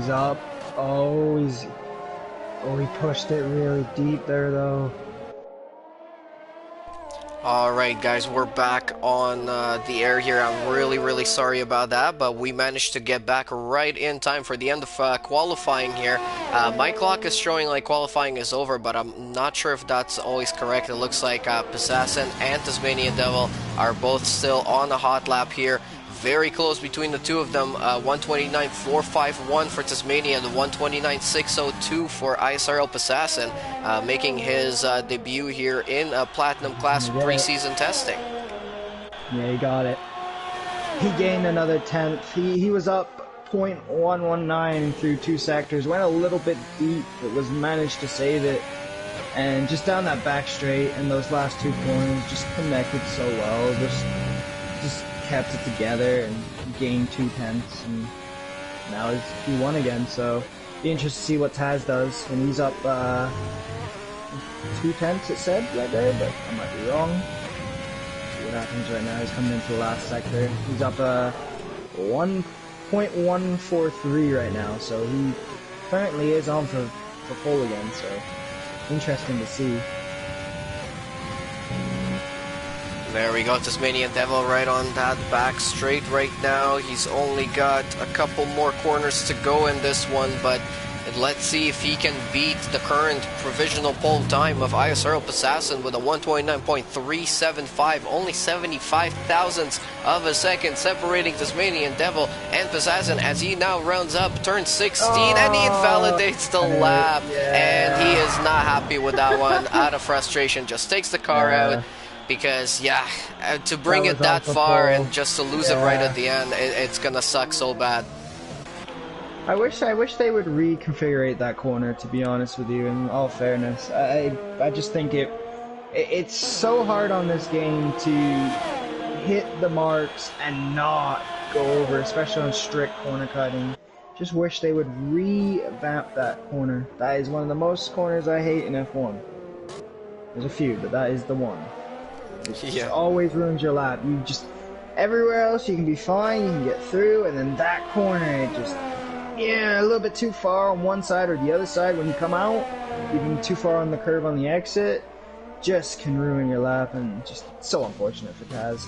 He's up. Oh, he pushed it really deep there though. Alright guys, we're back on the air here. I'm really sorry about that, but we managed to get back right in time for the end of qualifying here. My clock is showing like qualifying is over, but I'm not sure if that's always correct. It looks like Assassin and Tasmanian Devil are both still on a hot lap here. Very close between the two of them. 129.451 for Tasmania, the 129.602 for ISRL Assassin, making his debut here in Platinum Class preseason testing. Yeah, he got it. He gained another 10th. He was up 0.119 through 2 sectors. Went a little bit deep, but was managed to save it. And just down that back straight and those last 2 corners, just connected so well. Just kept it together and gained 2 tenths, and now he's P1 again. So be interested to see what Taz does when he's up 2 tenths. It said right there, but I might be wrong. See what happens right now. He's coming into the last sector. He's up 1.143 right now, so he currently is on for pole again. So interesting to see. There we go, Tasmanian Devil right on that back straight right now. He's only got a couple more corners to go in this one, but let's see if he can beat the current provisional pole time of ISRL Assassin with a 129.375, only 75 thousandths of a second separating Tasmanian Devil and Assassin as he now rounds up turn 16 and he invalidates the lap. And he is not happy with that one. Out of frustration, just takes the car out. Because, yeah, to bring it that far and just to lose it right at the end, it's gonna suck so bad. I wish they would reconfigure that corner, to be honest with you, in all fairness. I just think it's so hard on this game to hit the marks and not go over, especially on strict corner cutting. Just wish they would revamp that corner. That is one of the most corners I hate in F1. There's a few, but that is the one. It just always ruins your lap. You just, everywhere else you can be fine, you can get through, and then that corner, it just, a little bit too far on one side or the other side when you come out, even too far on the curve on the exit, just can ruin your lap, and just so unfortunate for Taz.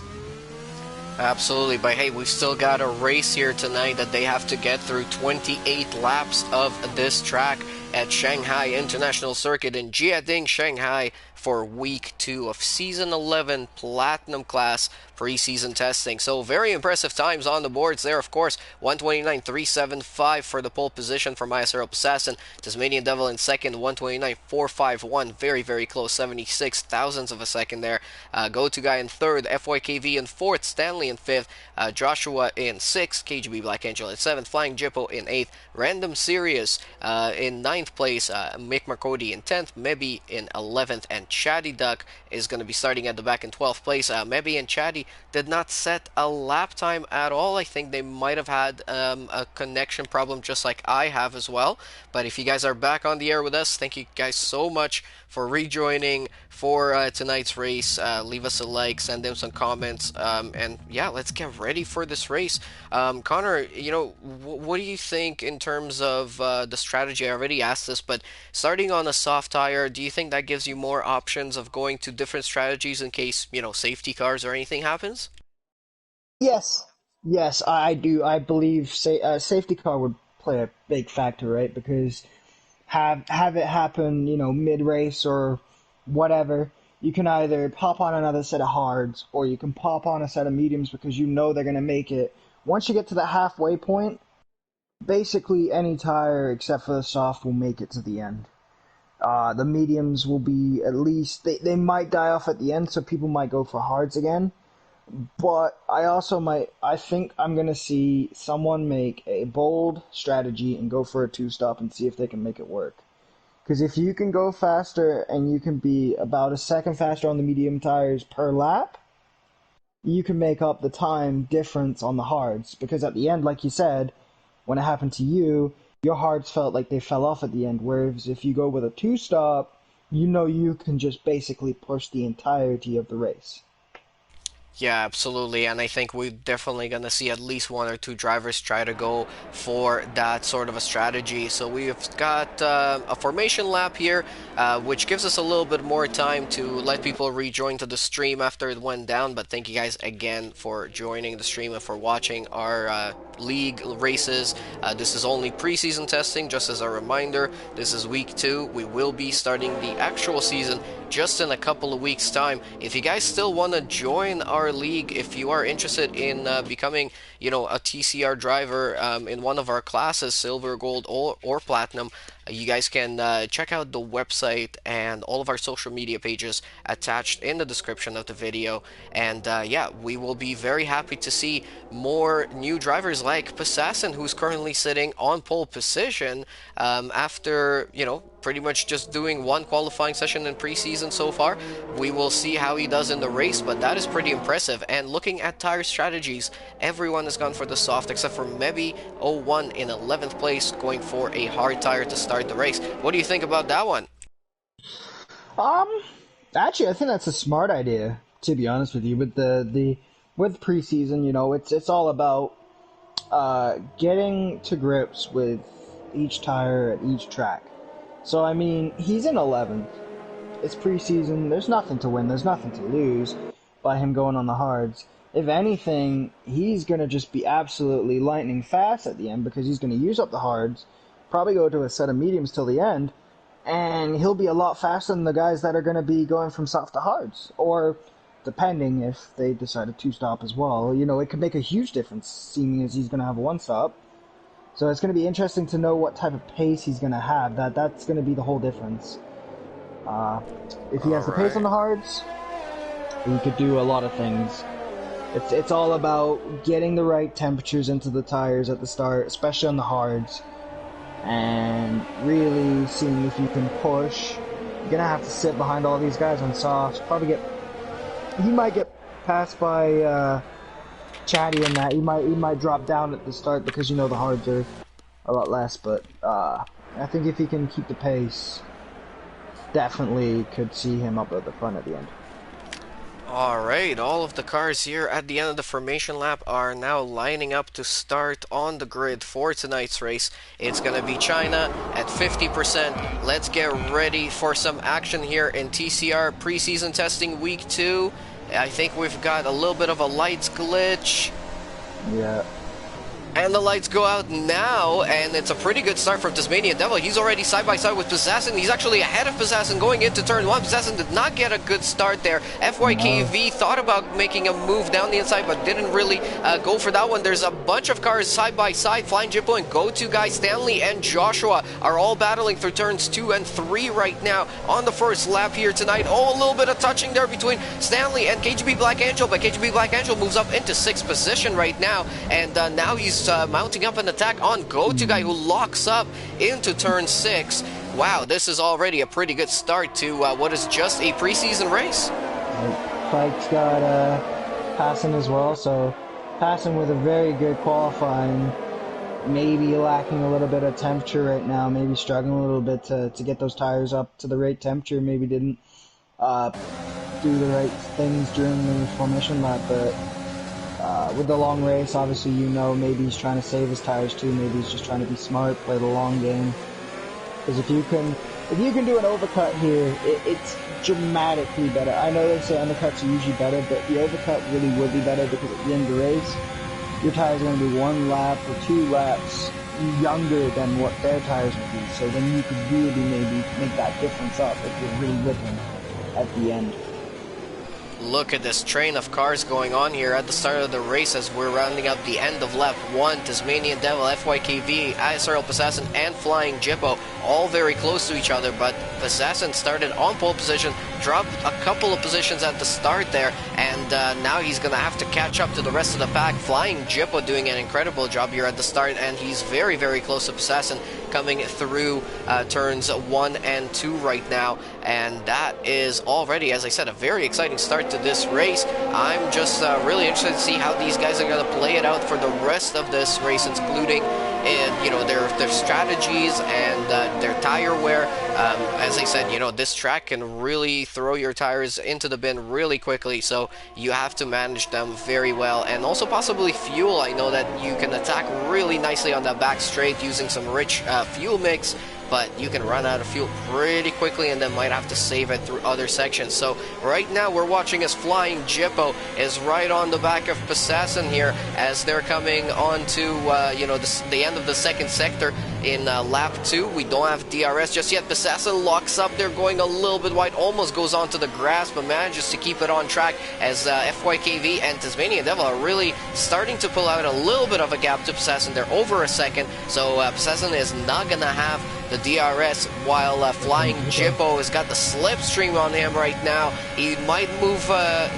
Absolutely, but hey, we've still got a race here tonight that they have to get through 28 laps of this track at Shanghai International Circuit in Jiading, Shanghai, for week 2 of season 11 Platinum Class preseason testing. So very impressive times on the boards there, of course. 129.375 for the pole position from ISRL Assassin. Tasmanian Devil in second, 129.451. Very close, 76 thousandths of a second there. Go-To Guy in third, FYKV in fourth, Stanley in fifth, Joshua in sixth, KGB Black Angel in seventh, Flying Jippo in eighth, Random Sirius in ninth place, Mick Marcodi in 10th, Mebi in 11th, and Chatty Duck is going to be starting at the back in 12th place. Mebi and Chatty did not set a lap time at all. I think they might have had a connection problem just like I have as well. But if you guys are back on the air with us, thank you guys so much for rejoining for tonight's race. Leave us a like, send them some comments, and yeah, let's get ready for this race. Connor, you know, what do you think in terms of the strategy? I already asked this, but starting on a soft tire, do you think that gives you more options of going to different strategies in case, you know, safety cars or anything happens? Yes, I do. I believe safety car would play a big factor, right? Because have it happen, you know, mid-race or whatever. You can either pop on another set of hards or you can pop on a set of mediums because you know they're going to make it. Once you get to the halfway point, basically any tire except for the soft will make it to the end. The mediums will be at least, they might die off at the end, so people might go for hards again. But I think I'm going to see someone make a bold strategy and go for a two-stop and see if they can make it work. Because if you can go faster and you can be about a second faster on the medium tires per lap, you can make up the time difference on the hards. Because at the end, like you said, when it happened to you, your hards felt like they fell off at the end. Whereas if you go with a two-stop, you know you can just basically push the entirety of the race. Yeah, absolutely. And I think we're definitely going to see at least one or two drivers try to go for that sort of a strategy. So we've got a formation lap here, which gives us a little bit more time to let people rejoin to the stream after it went down. But thank you guys again for joining the stream and for watching our league races. This is only preseason testing, just as a reminder. This is week 2. We will be starting the actual season just in a couple of weeks' time. If you guys still want to join our league, if you are interested in becoming, a TCR driver in one of our classes, silver, gold, or platinum, you guys can check out the website and all of our social media pages attached in the description of the video. And yeah, we will be very happy to see more new drivers like Passassin, who's currently sitting on pole position after, pretty much just doing one qualifying session in preseason so far. We will see how he does in the race, but that is pretty impressive. And looking at tire strategies, everyone has gone for the soft except for maybe 01 in 11th place, going for a hard tire to start the race. What do you think about that one? Um, Actually, I think that's a smart idea. To be honest with you, with the with preseason, it's all about getting to grips with each tire at each track. So I mean, he's in 11th. It's preseason. There's nothing to win. There's nothing to lose by him going on the hards. If anything, he's gonna just be absolutely lightning fast at the end because he's gonna use up the hards, probably go to a set of mediums till the end, and he'll be a lot faster than the guys that are going to be going from soft to hards, or depending if they decide a two-stop as well. It could make a huge difference, seeming as he's going to have a one-stop. So it's going to be interesting to know what type of pace he's going to have. That's going to be the whole difference. Uh, if he All has the pace on right. the hards, he could do a lot of things. It's all about getting the right temperatures into the tires at the start, especially on the hards, and really seeing if you can push. You're gonna have to sit behind all these guys on softs. He might get passed by Chatty in that. He might drop down at the start because the hards are a lot less. But I think if he can keep the pace, definitely could see him up at the front at the end. Alright, all of the cars here at the end of the formation lap are now lining up to start on the grid for tonight's race. It's going to be China at 50%. Let's get ready for some action here in TCR preseason testing week 2. I think we've got a little bit of a lights glitch. Yeah. And the lights go out now, and it's a pretty good start from Tasmanian Devil. He's already side by side with Passassin. He's actually ahead of Passassin going into turn 1. Passassin did not get a good start there. FYKV thought about making a move down the inside, but didn't really go for that one. There's a bunch of cars side by side. Flying Jippo and go-to guy Stanley and Joshua are all battling through turns 2 and 3 right now on the first lap here tonight. Oh, a little bit of touching there between Stanley and KGB Black Angel, but KGB Black Angel moves up into 6th position right now, and now he's mounting up an attack on go-to guy who locks up into turn 6. Wow, this is already a pretty good start to what is just a preseason race. Fike's got passing as well, so passing with a very good qualifying, maybe lacking a little bit of temperature right now, maybe struggling a little bit to get those tires up to the right temperature, maybe didn't do the right things during the formation lap, but with the long race, obviously, maybe he's trying to save his tires too. Maybe he's just trying to be smart, play the long game. Because if you can do an overcut here, it's dramatically better. I know they say undercuts are usually better, but the overcut really would be better because at the end of the race, your tires are going to be 1 lap or 2 laps younger than what their tires would be. So then you could really maybe make that difference up if you're really whipping at the end. Look at this train of cars going on here at the start of the race as we're rounding up the end of lap 1. Tasmanian Devil, FYKV, ISRL Passassin, and Flying Jippo all very close to each other, but Passassin started on pole position, dropped a couple of positions at the start there, and now he's going to have to catch up to the rest of the pack. Flying Jippo doing an incredible job here at the start, and he's very, very close to Passassin coming through turns 1 and 2 right now, and that is already, as I said, a very exciting start to this race. I'm just really interested to see how these guys are going to play it out for the rest of this race, including you know, their strategies and their tire wear. As I said, you know, this track can really throw your tires into the bin really quickly, so you have to manage them very well, and also possibly fuel. I know that you can attack really nicely on that back straight using some rich fuel mix, but you can run out of fuel pretty quickly and then might have to save it through other sections. So right now we're watching as Flying Jippo is right on the back of Passassin here as they're coming on to you know, the end of the second sector in lap 2. We don't have DRS just yet. Passassin locks up. They're going a little bit wide, almost goes onto the grass, but manages to keep it on track as FYKV and Tasmanian Devil are really starting to pull out a little bit of a gap to Passassin. They're over a second, so Passassin is not gonna have the DRS, while Flying Jippo has got the slipstream on him right now. He might move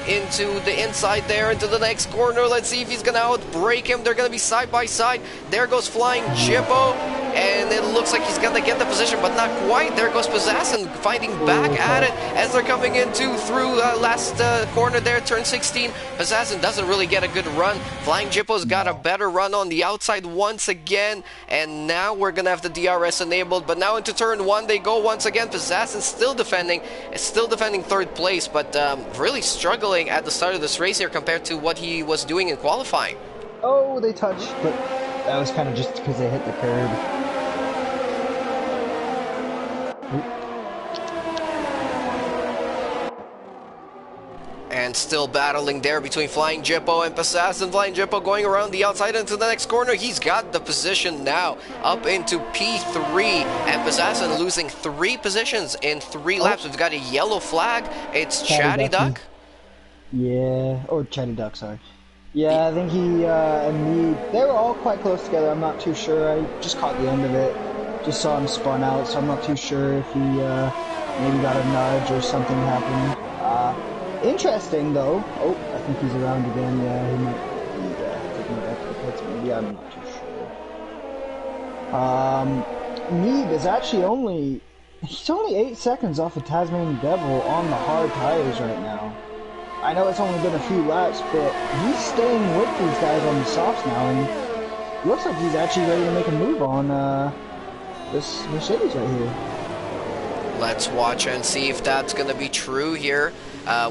into the inside there, into the next corner. Let's see if he's going to outbrake him. They're going to be side by side. There goes Flying Jippo, and it looks like he's going to get the position, but not quite. There goes Passassin fighting back at it as they're coming into through last corner there, turn 16. Passassin doesn't really get a good run. Flying Jippo's got a better run on the outside once again, and now we're going to have the DRS enabled. But now into turn 1 they go once again. Passassin still defending third place, but really struggling at the start of this race here compared to what he was doing in qualifying. Oh, they touched, but that was kind of just because they hit the curb. And still battling there between Flying Jippo and Passassin. Flying Jippo going around the outside into the next corner. He's got the position now up into P3, and Passassin losing 3 positions in 3 laps. We've got a yellow flag. It's Chatty Duck. Yeah, or Chatty Duck, sorry. Yeah, I think he and me, they were all quite close together. I'm not too sure. I just caught the end of it. Just saw him spun out, so I'm not too sure if he maybe got a nudge or something happened. Interesting though. Oh, I think he's around again. Yeah, he might be taking back to the pits. Maybe, I'm not too sure. Neeb is actually he's only 8 seconds off of Tasmanian Devil on the hard tires right now. I know it's only been a few laps, but he's staying with these guys on the softs now, and looks like he's actually ready to make a move on this Mercedes right here. Let's watch and see if that's going to be true here.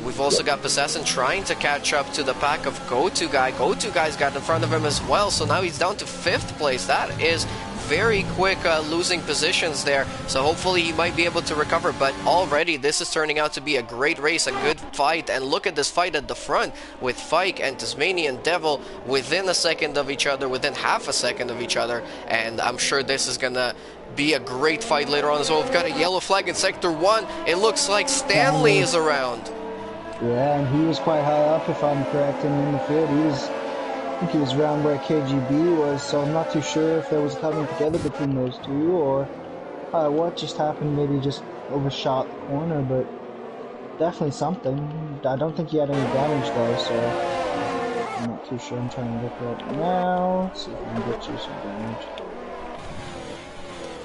We've also got Passassin trying to catch up to the pack of Go-To Guy. Go-To Guy's got in front of him as well, so now he's down to 5th place. That is very quick losing positions there, so hopefully he might be able to recover. But already this is turning out to be a great race, a good fight, and look at this fight at the front with Fike and Tasmanian Devil within a second of each other, within half a second of each other, and I'm sure this is gonna be a great fight later on as well. We've got a yellow flag in sector 1. It looks like Stanley is around. Yeah, and he was quite high up, if I'm correct, in the field. I think he was around where KGB was, so I'm not too sure if there was coming together between those two, or what just happened. Maybe just overshot the corner, but definitely something. I don't think he had any damage though, so I'm not too sure. I'm trying to look right now, see if I can get you some damage.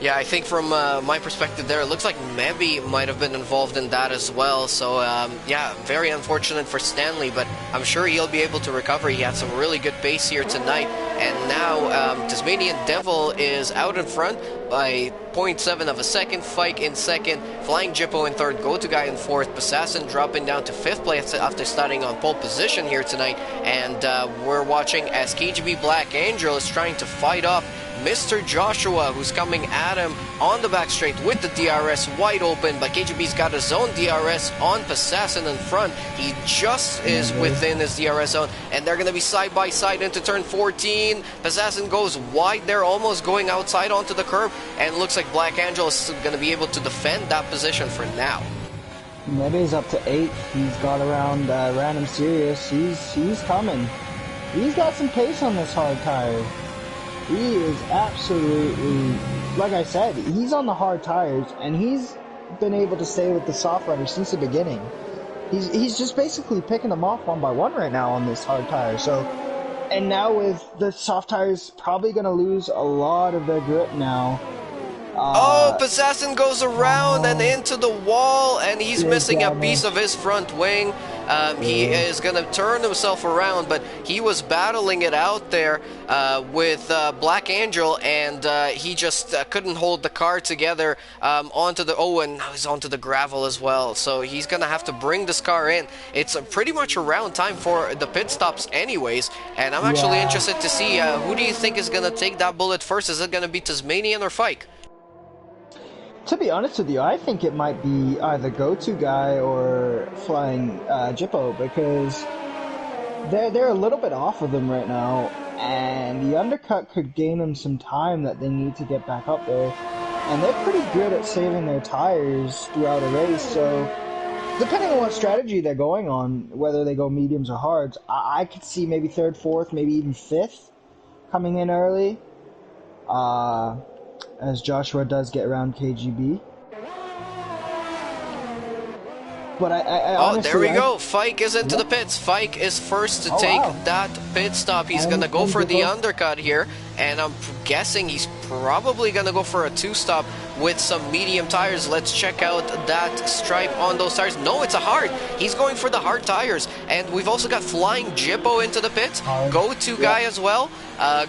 Yeah, I think from my perspective there, it looks like Mebby might have been involved in that as well. So, yeah, very unfortunate for Stanley, but I'm sure he'll be able to recover. He had some really good pace here tonight. And now Tasmanian Devil is out in front by 0.7 of a second. Fike in second, Flying Jippo in third, Go-To Guy in fourth, Passassin dropping down to 5th place after starting on pole position here tonight. And we're watching as KGB Black Angel is trying to fight off Mr. Joshua, who's coming at him on the back straight with the DRS wide open, but KGB's got his own DRS on Passassin in front. He just is within his DRS zone, and they're going to be side by side into turn 14. Passassin goes wide there, almost going outside onto the curb, and looks like Black Angel is going to be able to defend that position for now. Maybe's up to 8th. He's got around Random Serious. He's coming. He's got some pace on this hard tire. He is absolutely, like I said, he's on the hard tires, and he's been able to stay with the soft rider since the beginning. He's just basically picking them off one by one right now on this hard tire. So, and now with the soft tires probably going to lose a lot of their grip now. Oh, Passassin goes around and into the wall, and he's missing a piece of his front wing. He is going to turn himself around, but he was battling it out there with Black Angel, and he just couldn't hold the car together onto the... Oh, and now he's onto the gravel as well. So he's going to have to bring this car in. It's pretty much around time for the pit stops anyways, and I'm actually Yeah. interested to see who do you think is going to take that bullet first? Is it going to be Tasmanian or Fike? To be honest with you, I think it might be either Go-To Guy or Flying Jippo, because they're a little bit off of them right now, and the undercut could gain them some time that they need to get back up there. And they're pretty good at saving their tires throughout a race, so depending on what strategy they're going on, whether they go mediums or hards, I could see maybe third, fourth, maybe even fifth coming in early. As Joshua does get around KGB. But I Oh, honestly... there we go. Fike is into the pits. Fike is first to take that pit stop. He's going to go for the undercut here, and I'm guessing he's probably going to go for a two-stop with some medium tires. Let's check out that stripe on those tires. No, it's a hard. He's going for the hard tires. And we've also got Flying Jippo into the pits. Go-To Guy as well.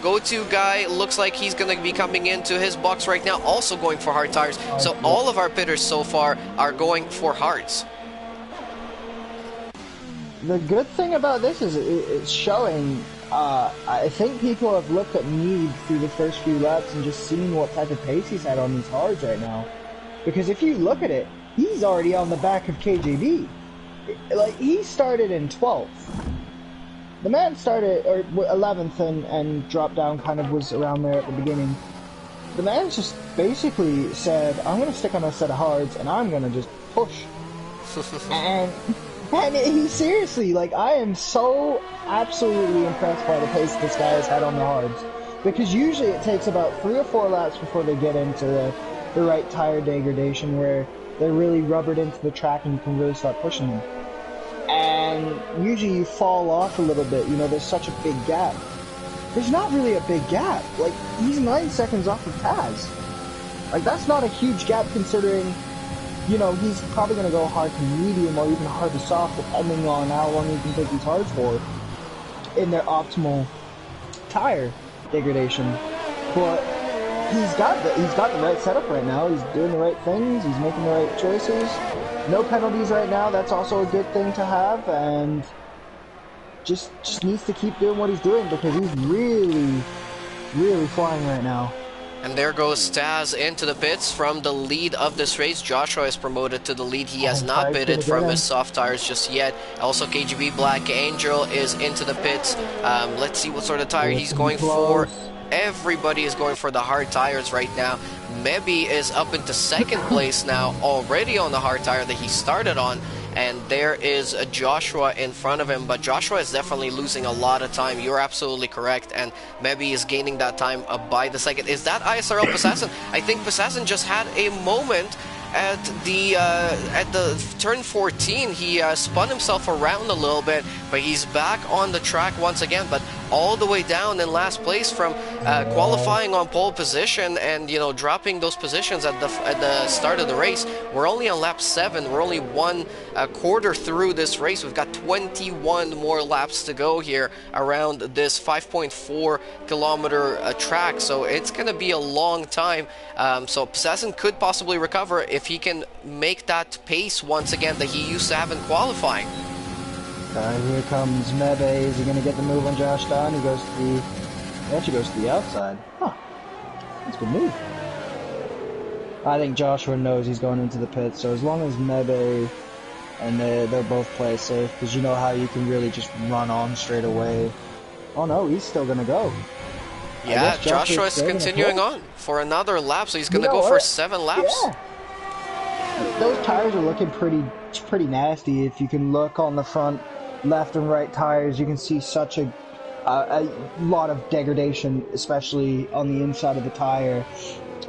Go-To Guy looks like he's going to be coming into his box right now, also going for hard tires. So all of our pitters so far are going for hards. The good thing about this is it's showing, I think people have looked at Mead through the first few laps and just seen what type of pace he's had on these hards right now. Because if you look at it, he's already on the back of KJB. Like, he started in 12th. The man started, or 11th and dropped down, kind of was around there at the beginning. The man just basically said, I'm going to stick on a set of hards and I'm going to just push. And he seriously, like, I am so absolutely impressed by the pace this guy has had on the hards. Because usually it takes about 3 or 4 laps before they get into the right tire degradation where they're really rubbered into the track and you can really start pushing them. And usually you fall off a little bit, you know, there's such a big gap. There's not really a big gap. Like, he's 9 seconds off of Taz. Like, that's not a huge gap considering... You know, he's probably going to go hard to medium or even hard to soft, depending on how long he can take these hards for in their optimal tire degradation. But he's got the right setup right now. He's doing the right things. He's making the right choices. No penalties right now. That's also a good thing to have. And just needs to keep doing what he's doing because he's really, really flying right now. And there goes Taz into the pits from the lead of this race. Joshua is promoted to the lead. He has not pitted from his soft tires just yet. Also, KGB Black Angel is into the pits. Let's see what sort of tire he's going for. Everybody is going for the hard tires right now. Mebi is up into second place now, already on the hard tire that he started on. And there is a Joshua in front of him, but Joshua is definitely losing a lot of time. You're absolutely correct, and Mebi is gaining that time by the second. Is that ISRL Passassin? I think Passassin just had a moment at the turn 14. He spun himself around a little bit, but he's back on the track once again, but all the way down in last place from qualifying on pole position and, you know, dropping those positions at the start of the race. We're only on lap 7. We're only one quarter through this race. We've got 21 more laps to go here around this 5.4 kilometer track, so it's going to be a long time. So Passassin could possibly recover if he can make that pace once again that he used to have in qualifying. Here comes Mebe. Is he going to get the move on Josh Don? He actually goes to the outside. Huh. That's a good move. I think Joshua knows he's going into the pit, so as long as Mebe and they're both play safe, because you know how you can really just run on straight away. Oh no, he's still going to go. Yeah, Joshua is continuing on for another lap, so he's going to go for 7 laps. Yeah. Those tires are looking pretty nasty. If you can look on the front left and right tires, you can see such a lot of degradation, especially on the inside of the tire.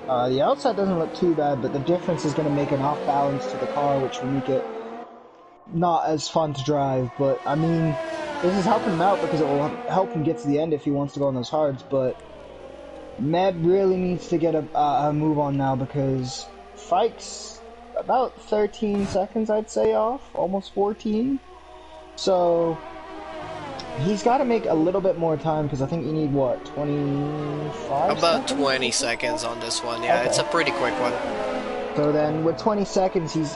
The outside doesn't look too bad, but the difference is going to make an off balance to the car, which will make it not as fun to drive. But I mean, this is helping him out because it will help him get to the end if he wants to go on those hards. But Med really needs to get a move on now because Fike's about 13 seconds, I'd say, off, almost 14. So he's got to make a little bit more time because I think you need what, 25 About seconds? 20 seconds on this one. Yeah, it's Okay. a pretty quick one. So then with 20 seconds, it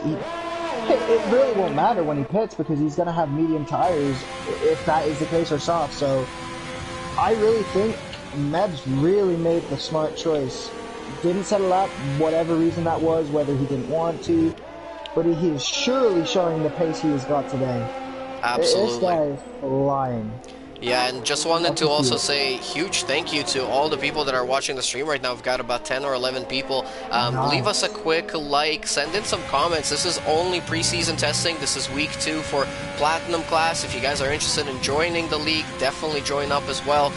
really won't matter when he pits because he's gonna have medium tires if that is the case or soft. So I really think Meb's really made the smart choice. Didn't settle up, whatever reason that was, whether he didn't want to, but he is surely showing the pace he has got today. This Absolutely. guy is flying. Yeah, and just wanted Love to to see also it. say huge thank you to all the people that are watching the stream right now. We've got about 10 or 11 people. Leave us a Nice. quick like, send in some comments. This is only preseason testing. This is week 2 for Platinum class. If you guys are interested in joining the league, definitely join up as well.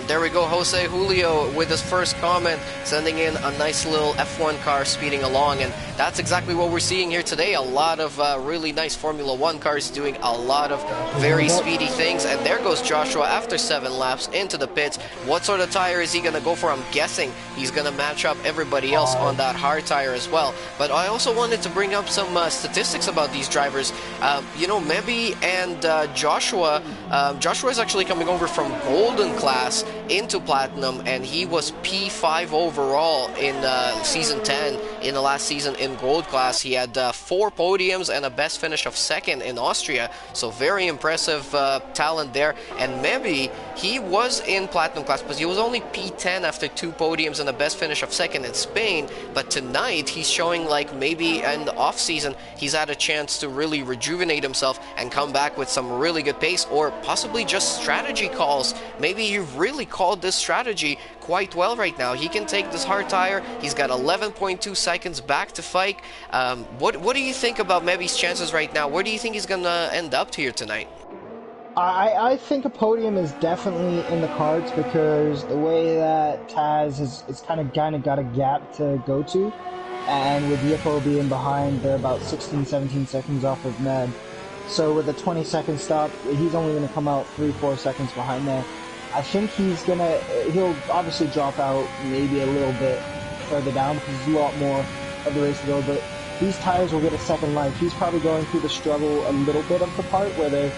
There we go, Jose Julio with his first comment, sending in a nice little F1 car speeding along, and that's exactly what we're seeing here today. A lot of really nice Formula 1 cars doing a lot of Joshua's in the very pits. speedy things, and there goes Joshua after 7 laps into the pits. What sort of tire is he going to go for? I'm guessing he's going to match up everybody else on Hard. that hard tire as well. But I also wanted to bring up some statistics about these drivers. Mebi and Joshua. Joshua is actually coming over from Golden class into Platinum, and he was P5 overall in Season 10 in the last season in Gold class. He had 4 podiums and a best finish of 2nd in Austria, so very impressive talent there. And maybe he was in Platinum class, but he was only P10 after 2 podiums and a best finish of 2nd in Spain. But tonight he's showing like maybe in the off season he's had a chance to really rejuvenate himself and come back with some really good pace, or possibly just strategy calls. Maybe you've really called this strategy quite well right now. He can take this hard tire. He's got 11.2 seconds back to Fike. What do you think about Mebi's chances right now? Where do you think he's gonna end up here tonight? I think a podium is definitely in the cards because the way that Taz is kind of got a gap to go to, and with Yippo being behind, they're about 16, 17 seconds off of Med. So with a 20-second stop, he's only going to come out 3, 4 seconds behind there. I think he'll obviously drop out maybe a little bit further down because there's a lot more of the race to go, but these tires will get a second life. He's probably going through the struggle a little bit of the part where they're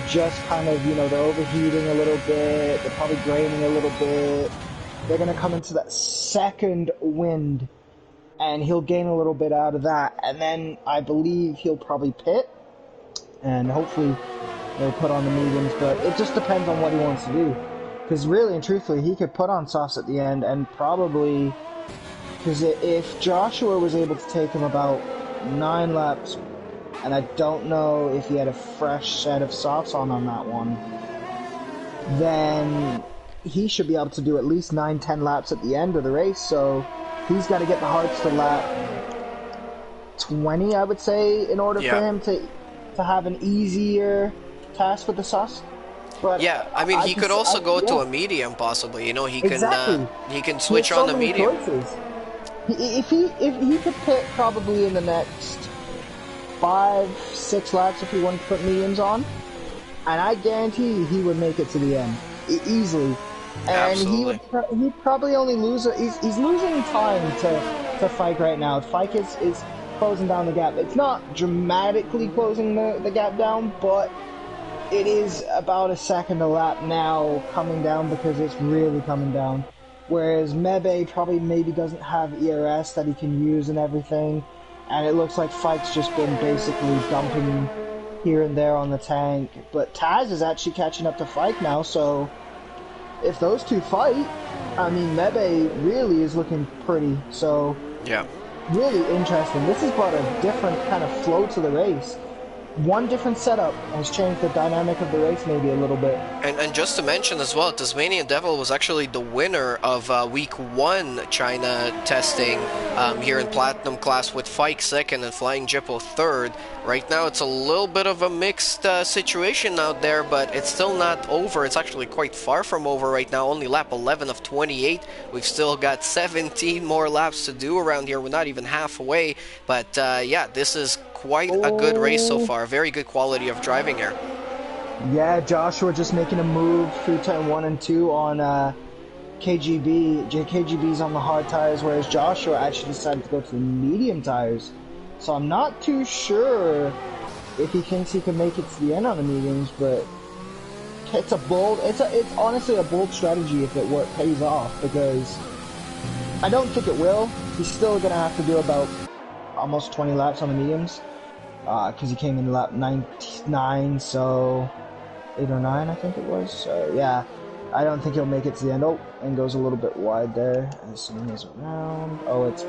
just kind of, they're overheating a little bit, they're probably graining a little bit. They're going to come into that second wind, and he'll gain a little bit out of that, and then I believe he'll probably pit, and hopefully they'll put on the mediums, but it just depends on what he wants to do. Because really and truthfully, he could put on softs at the end, and probably, because if Joshua was able to take him about 9 laps, and I don't know if he had a fresh set of softs on that one, then he should be able to do at least 9, 10 laps at the end of the race, so he's got to get the hards to lap 20, I would say, in order for him to have an easier task with the softs. But Yeah, I mean, he could also go to a medium, possibly. exactly. He can He has switch so on the many medium. choices. If he could pit probably in the next 5, 6 laps if he wanted to put mediums on, and I guarantee he would make it to the end easily. And Absolutely. he'd probably only lose. He's losing time to Fike right now. Fike is closing down the gap. It's not dramatically closing the gap down, but it is about a second a lap now coming down because it's really coming down. Whereas Mebe probably maybe doesn't have ERS that he can use and everything, and it looks like Fike's just been basically dumping here and there on the tank. But Taz is actually catching up to Fike now, so if those two fight, I mean, Mebe really is looking pretty, so Yeah. really interesting. This has brought a different kind of flow to the race. One different setup has changed the dynamic of the race maybe a little bit. And just to mention as well, Tasmanian Devil was actually the winner of Week 1 China testing here in Platinum class, with Fike second and Flying Jippo third. Right now it's a little bit of a mixed situation out there, but it's still not over. It's actually quite far from over right now, only lap 11 of 28. We've still got 17 more laps to do around here. We're not even halfway, but yeah, this is quite a good race so far. Very good quality of driving here. Yeah, Joshua just making a move through turn 1 and 2 on KGB. KGB's on the hard tires, whereas Joshua actually decided to go to the medium tires. So I'm not too sure if he thinks he can make it to the end on the mediums, but it's honestly a bold strategy if it pays off, because I don't think it will. He's still gonna have to do about almost 20 laps on the mediums, because he came in lap 99, so 8 or 9 I think it was. So yeah, I don't think he'll make it to the end. Oh, and goes a little bit wide there. And someone is around. Oh, it's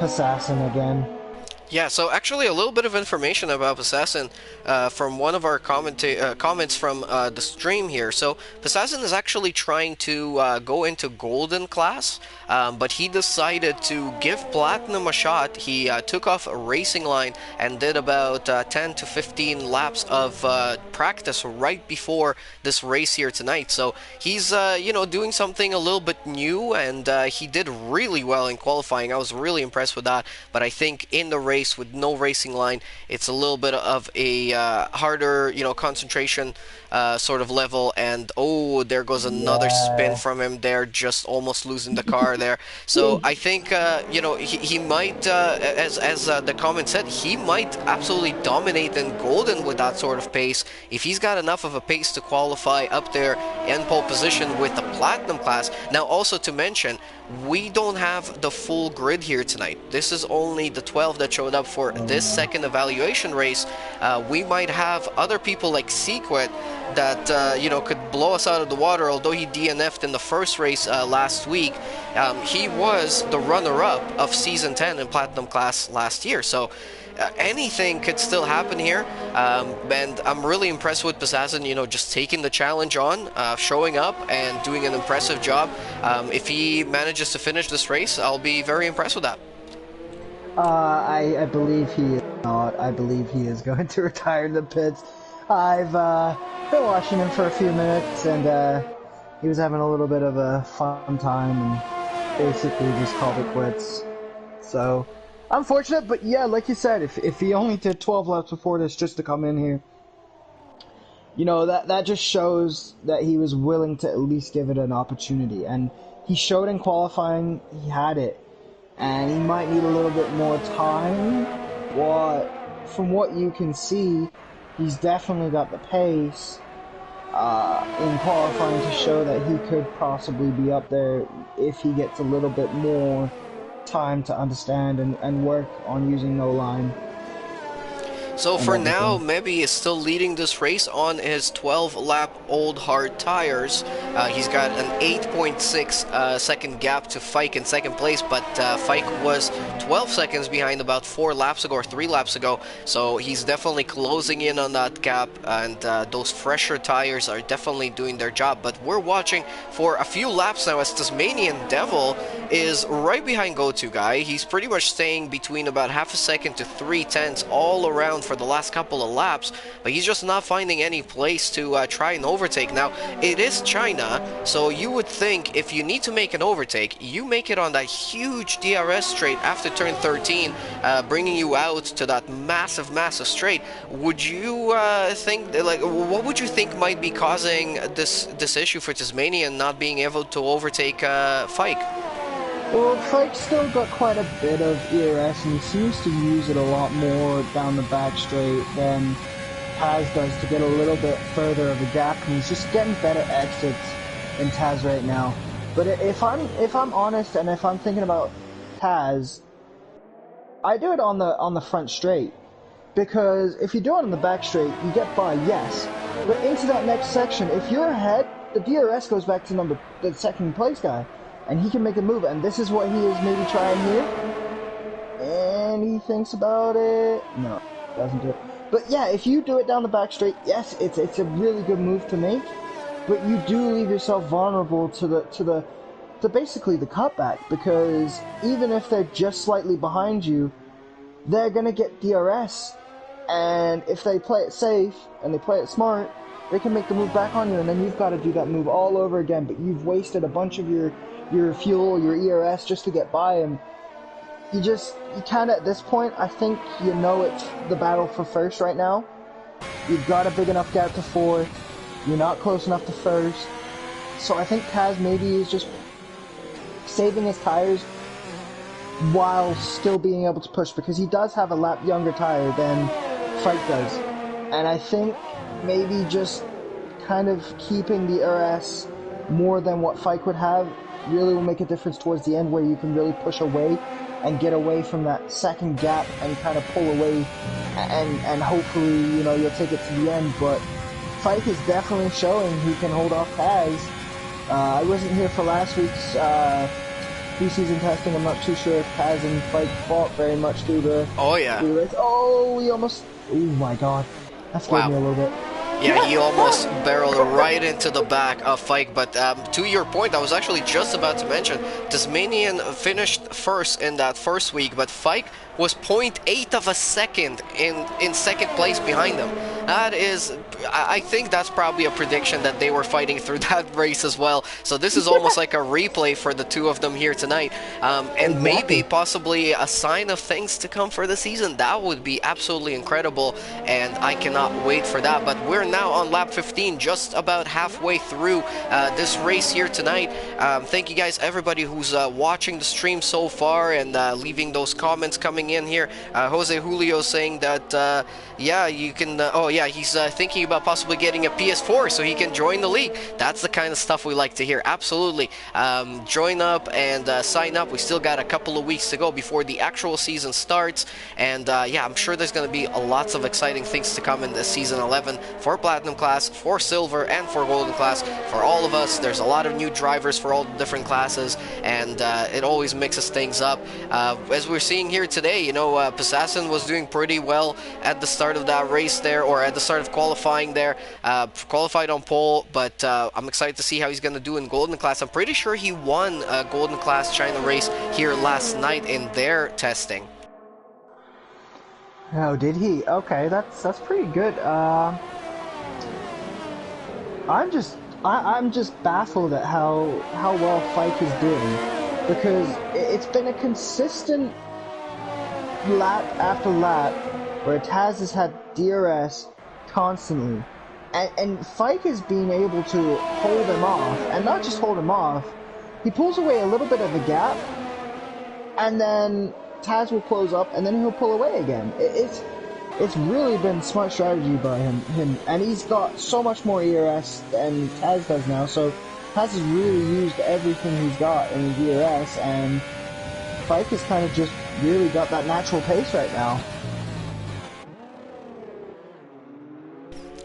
Assassin again. Yeah, so actually a little bit of information about Assassin from one of our comments from the stream here. So Assassin is actually trying to go into Golden class, but he decided to give Platinum a shot. He took off a racing line and did about 10 to 15 laps of practice right before this race here tonight. So he's, doing something a little bit new, and he did really well in qualifying. I was really impressed with that, but I think in the race, with no racing line, it's a little bit of a harder, concentration sort of level. And oh, there goes another spin from him there, just almost losing the car there. So I think he might, as the comment said, he might absolutely dominate in Golden with that sort of pace if he's got enough of a pace to qualify up there in pole position with the Platinum class. Now, also to mention, we don't have the full grid here tonight. This is only the 12 that showed up for this second evaluation race. We might have other people like Sequit that could blow us out of the water. Although he DNF'd in the first race last week, he was the runner-up of season 10 in Platinum class last year. So anything could still happen here, and I'm really impressed with Assassin, just taking the challenge on, showing up and doing an impressive job. If he manages to finish this race, I'll be very impressed with that. I believe he is not. I believe he is going to retire in the pits. I've been watching him for a few minutes, and he was having a little bit of a fun time and basically just called it quits. So unfortunate, but yeah, like you said, if he only did 12 laps before this just to come in here, that just shows that he was willing to at least give it an opportunity. And he showed in qualifying he had it, and he might need a little bit more time. From what you can see, he's definitely got the pace in qualifying to show that he could possibly be up there if he gets a little bit more time to understand and work on using no line. So for now, Mebby is still leading this race on his 12-lap old hard tires. He's got an 8.6 second gap to Fike in second place, but Fike was 12 seconds behind about 4 laps ago or 3 laps ago. So he's definitely closing in on that gap, and those fresher tires are definitely doing their job. But we're watching for a few laps now as Tasmanian Devil is right behind Go-To Guy. He's pretty much staying between about half a second to 3/10 all around for the last couple of laps, but he's just not finding any place to try and overtake. Now, it is China, so you would think if you need to make an overtake, you make it on that huge DRS straight after turn 13, bringing you out to that massive straight. Would you think, what would you think might be causing this issue for Tasmanian not being able to overtake Fike? Well, Fike's still got quite a bit of ERS, and he seems to use it a lot more down the back straight than Taz does to get a little bit further of a gap, and he's just getting better exits than Taz right now. But if I'm honest, and if I'm thinking about Taz, I do it on the front straight, because if you do it on the back straight, you get by, yes, but into that next section, if you're ahead, the DRS goes back to the second place guy. And he can make a move, and this is what he is maybe trying here. And he thinks about it. No, doesn't do it. But yeah, if you do it down the back straight, yes, it's a really good move to make. But you do leave yourself vulnerable to basically the cutback, because even if they're just slightly behind you, they're gonna get DRS. And if they play it safe and they play it smart, they can make the move back on you, and then you've got to do that move all over again. But you've wasted a bunch of your fuel, your ERS, just to get by him. You kind of, at this point, I think it's the battle for first right now. You've got a big enough gap to fourth. You're not close enough to first. So I think Taz maybe is just saving his tires while still being able to push, because he does have a lap younger tire than Fike does. And I think maybe just kind of keeping the RS more than what Fike would have really will make a difference towards the end, where you can really push away and get away from that second gap and kind of pull away, and hopefully, you know, you'll take it to the end. But Fike is definitely showing he can hold off Taz. I wasn't here for last week's preseason testing. I'm not too sure if Taz and Fike fought very much through the race. Oh, we almost... Oh my god. That scared me a little bit. Yeah, he almost barreled right into the back of Fike, but to your point, I was actually just about to mention, Tasmanian finished first in that first week, but Fike was 0.8 of a second in second place behind him. That is, I think that's probably a prediction that they were fighting through that race as well. So this is almost like a replay for the two of them here tonight. And maybe possibly a sign of things to come for the season. That would be absolutely incredible, and I cannot wait for that. But we're now on lap 15, just about halfway through this race here tonight. Thank you guys, everybody who's watching the stream so far and leaving those comments coming in here. Jose Julio saying that, yeah, you can, oh yeah, he's thinking about possibly getting a PS4 so he can join the league. That's the kind of stuff we like to hear. Absolutely. Join up and sign up. We still got a couple of weeks to go before the actual season starts. And yeah, I'm sure there's going to be lots of exciting things to come in this season 11 for Platinum class, for Silver, and for Golden class. For all of us, there's a lot of new drivers for all the different classes, and it always mixes things up. As we're seeing here today, you know, Passassin was doing pretty well at the start of that race there, or at the start of qualifying there. Qualified on pole, but I'm excited to see how he's going to do in Golden class. I'm pretty sure he won a Golden class China race here last night in their testing. Oh, did he? Okay, that's pretty good. I'm just baffled at how well Fike is doing, because it's been a consistent lap after lap where Taz has had DRS constantly, and Fike has been able to hold him off, and not just hold him off, he pulls away a little bit of a gap, and then Taz will close up, and then he'll pull away again. It's really been smart strategy by him, and he's got so much more ERS than Taz does now, so Taz has really used everything he's got in his ERS, and Fike has kind of just really got that natural pace right now.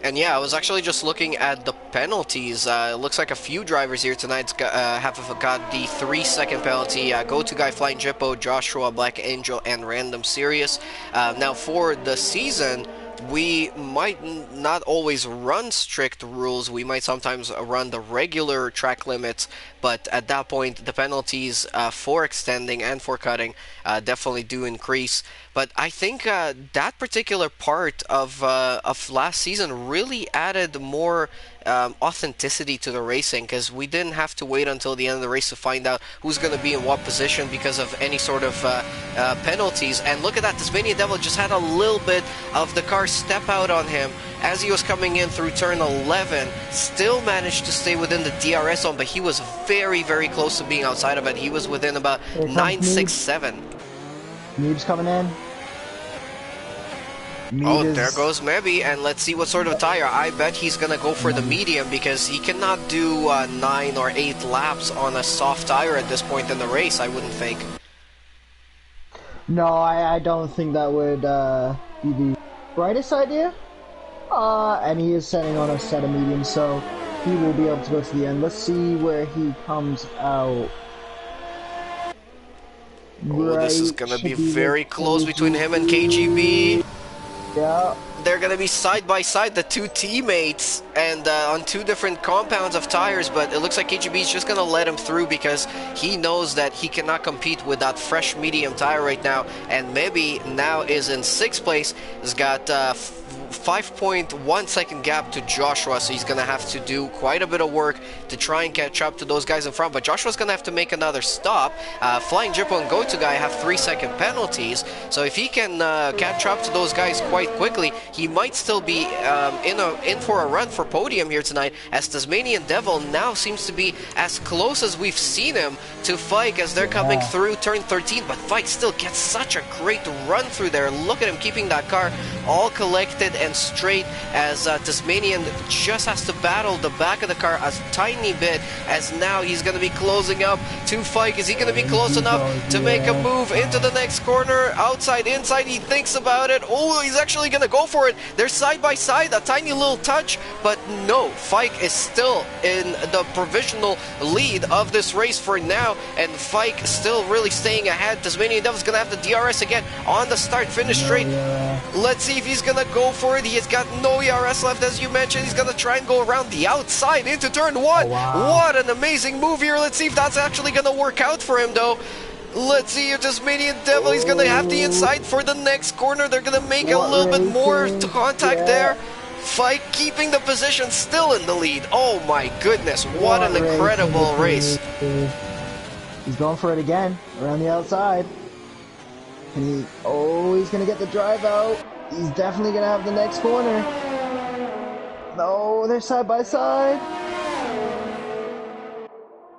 And yeah, I was actually just looking at the penalties. It looks like a few drivers here tonight have got the 3-second penalty. Go-To Guy, Flying Jippo, Joshua, Black Angel, and Random Sirius. Now for the season, we might not always run strict rules. We might sometimes run the regular track limits, but at that point, the penalties for extending and for cutting definitely do increase. But I think that particular part of last season really added more authenticity to the racing, because we didn't have to wait until the end of the race to find out who's going to be in what position because of any sort of penalties. And look at that, Tasmanian Devil just had a little bit of the car step out on him as he was coming in through turn 11. Still managed to stay within the DRS zone, but he was very, very close to being outside of it. He was within about 967. Neeb's coming in. Oh, there goes Mebby, and let's see what sort of tire. I bet he's gonna go for the medium, because he cannot do 9 or 8 laps on a soft tire at this point in the race, I wouldn't think. No, I don't think that would be the brightest idea. And he is setting on a set of mediums, so he will be able to go to the end. Let's see where he comes out. Oh, this is gonna be very close between him and KGB. Yeah. They're going to be side by side, the two teammates, and on two different compounds of tires, but it looks like KGB is just going to let him through because he knows that he cannot compete with that fresh medium tire right now. And maybe now is in 6th place. He's got 5.1 second gap to Joshua, so he's going to have to do quite a bit of work to try and catch up to those guys in front. But Joshua's going to have to make another stop. Flying Jippo and Go-To Guy have 3-second penalties, so if he can catch up to those guys quite quickly, he might still be in for a run for podium here tonight, as Tasmanian Devil now seems to be as close as we've seen him to Fike as they're coming through turn 13, but Fike still gets such a great run through there. Look at him keeping that car all collected and straight, as Tasmanian just has to battle the back of the car a tiny bit, as now he's going to be closing up to Fike. Is he going to be close enough to make a move into the next corner? Outside, inside, he thinks about it. Oh, he's actually going to go for it. They're side by side, a tiny little touch, but no, Fike is still in the provisional lead of this race for now, and Fike still really staying ahead. Tasmanian Devil's going to have the DRS again on the start-finish straight. Let's see if he's going to go for it. He has got no ERS left, as you mentioned. He's going to try and go around the outside into turn 1. What an amazing move here. Let's see if that's actually going to work out for him, though. Let's see if Tasmanian Devil, he's going to have the inside for the next corner. They're going to make a little bit more contact there. Fike keeping the position still in the lead. Oh my goodness, what an incredible race. He's going for it again, around the outside. And he's going to get the drive out. He's definitely going to have the next corner. No, they're side by side.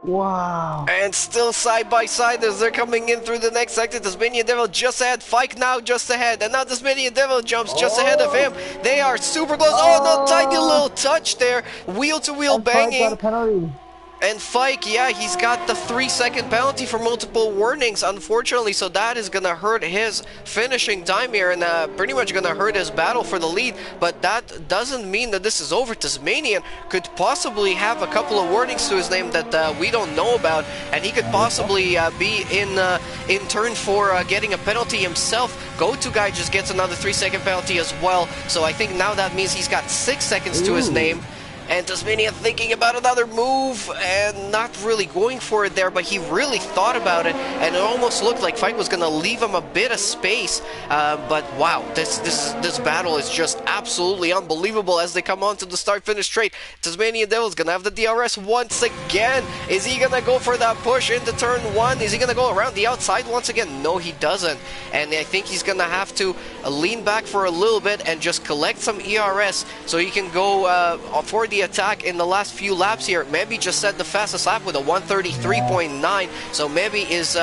Wow. And still side by side as they're coming in through the next sector. Tasmanian Devil just ahead. Fike now just ahead. And now Tasmanian Devil jumps just ahead of him. They are super close. Oh, no, tiny little touch there. Wheel to wheel banging. Fike got a penalty. And Fike, yeah, he's got the 3-second penalty for multiple warnings, unfortunately, so that is going to hurt his finishing time here, and pretty much going to hurt his battle for the lead. But that doesn't mean that this is over. Tasmanian could possibly have a couple of warnings to his name that we don't know about, and he could possibly be in turn for getting a penalty himself. Go-To Guy just gets another 3-second penalty as well, so I think now that means he's got 6 seconds to his name. And Tasmania thinking about another move and not really going for it there, but he really thought about it, and it almost looked like Fike was going to leave him a bit of space. But wow, this battle is just absolutely unbelievable as they come on to the start-finish straight. Tasmanian Devil's going to have the DRS once again. Is he going to go for that push into turn 1? Is he going to go around the outside once again? No, he doesn't. And I think he's going to have to lean back for a little bit and just collect some ERS so he can go for the attack in the last few laps here. Maybe just set the fastest lap with a 133.9, so maybe is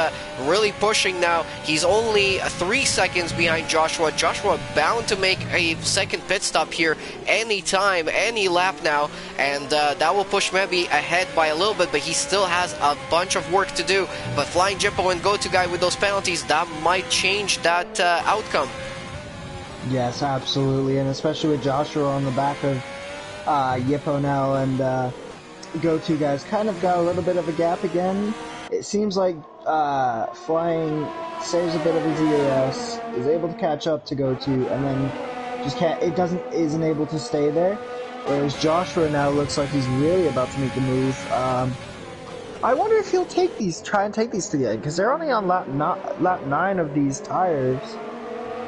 really pushing now. He's only 3 seconds behind Joshua. Joshua bound to make a second pit stop here anytime, any lap now, and that will push maybe ahead by a little bit, but he still has a bunch of work to do. But Flying Jippo and Go-To Guy with those penalties, that might change that outcome. Yes, absolutely, and especially with Joshua on the back of Yippo now, and Go-To Guys kind of got a little bit of a gap again. It seems like Flying saves a bit of his ERS, is able to catch up to Go-To, and then just isn't able to stay there. Whereas Joshua now looks like he's really about to make the move. I wonder if he'll try and take these together, because they're only on lap 9 of these tires.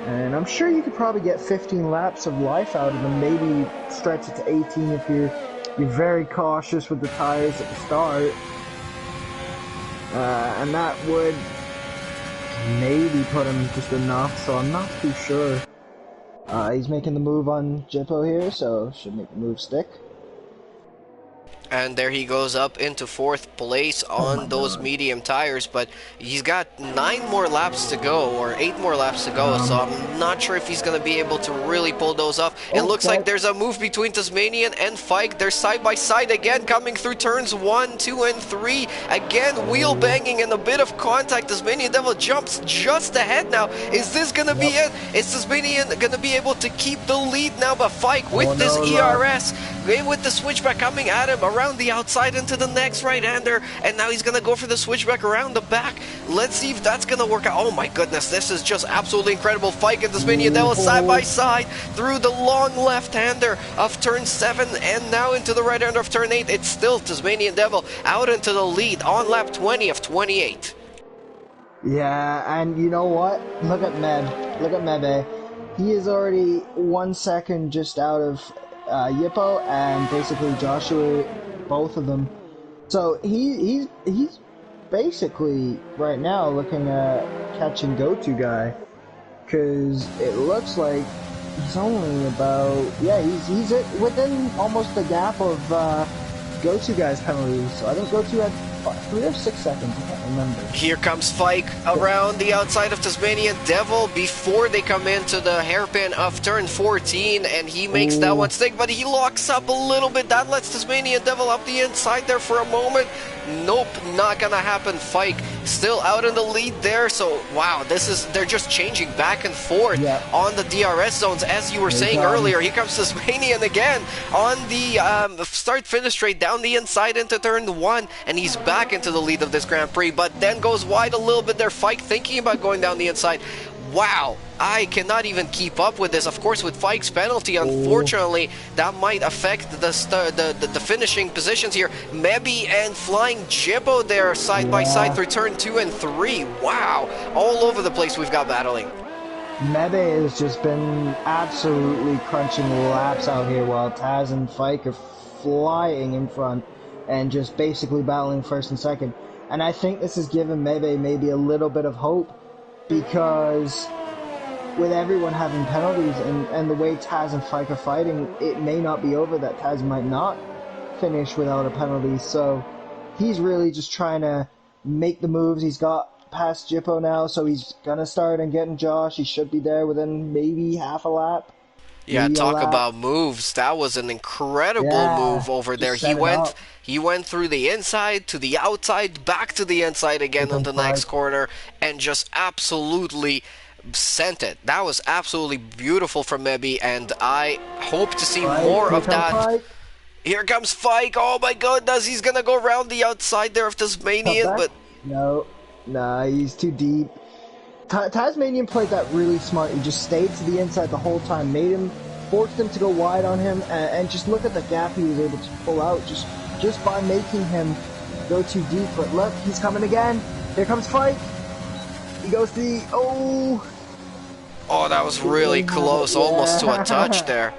And I'm sure you could probably get 15 laps of life out of them, maybe stretch it to 18 if you're very cautious with the tires at the start. And that would maybe put him just enough, so I'm not too sure. He's making the move on Jippo here, so should make the move stick. And there he goes up into 4th place on those medium tires, but he's got 9 more laps to go, or 8 more laps to go, so I'm not sure if he's going to be able to really pull those off. It looks like there's a move between Tasmanian and Fike. They're side by side again, coming through turns 1, 2, and 3. Again, wheel banging and a bit of contact. Tasmanian Devil jumps just ahead now. Is this going to be it? Is Tasmanian going to be able to keep the lead now? But Fike with this ERS, with the switchback coming at him, around the outside into the next right-hander, and now he's gonna go for the switchback around the back. Let's see if that's gonna work out. Oh my goodness, this is just absolutely incredible. Fike and Tasmanian Devil side by side through the long left-hander of turn 7 and now into the right-hander of turn 8. It's still Tasmanian Devil out into the lead on lap 20 of 28. Yeah, and you know what? Look at Mebe. He is already 1 second just out of Yippo and basically Joshua, both of them. So he's basically right now looking at catching Go-To Guy, because it looks like He's only about, yeah, he's within almost the gap of go-to guys penalties. So I think go-to had 3 or 6 seconds. I can't remember. Here comes Fike around the outside of Tasmanian Devil before they come into the hairpin of turn 14, and he makes that one Oh, stick, but he locks up a little bit. That lets Tasmanian Devil up the inside there for a moment. Nope, not gonna happen. Fike still out in the lead there. So wow, they're just changing back and forth yeah. on the DRS zones. As you were Here he saying comes. earlier, here comes Tasmanian again on the start-finish straight down the inside into turn 1, and he's back into the lead of this Grand Prix, but then goes wide a little bit there. Fike thinking about going down the inside. Wow, I cannot even keep up with this. Of course, with Fike's penalty, Oh, unfortunately, that might affect the finishing positions here. Mebi and Flying Jibbo there side by side yeah. through turn 2 and 3. Wow, all over the place we've got battling. Mebe has just been absolutely crunching laps out here while Taz and Fike are flying in front and just basically battling first and second. And I think this has given Mebe maybe a little bit of hope because with everyone having penalties and the way Taz and Fike are fighting, it may not be over that Taz might not finish without a penalty. So he's really just trying to make the moves. He's got past Jippo now, so he's gonna start and getting Josh. He should be there within maybe half a lap, Yeah, maybe a talk lap. about moves. That was an incredible Yeah, move over there. just set it up. He went through the inside to the outside, back to the inside Here again on comes the next Fike. corner, and just absolutely sent it. That was absolutely beautiful from Mebi, and I hope to see Fike, more here of comes that. Fike. Here comes Fike. Oh my goodness, he's gonna go around the outside there of Cut Tasmanian, back. but No, nah, he's too deep. Tasmanian played that really smart. He just stayed to the inside the whole time, forced him to go wide on him, and just look at the gap he was able to pull out just by making him go too deep. But look, he's coming again. Here comes Fike. He goes to the oh, that was he may really have it. close, almost to a touch Yeah. there.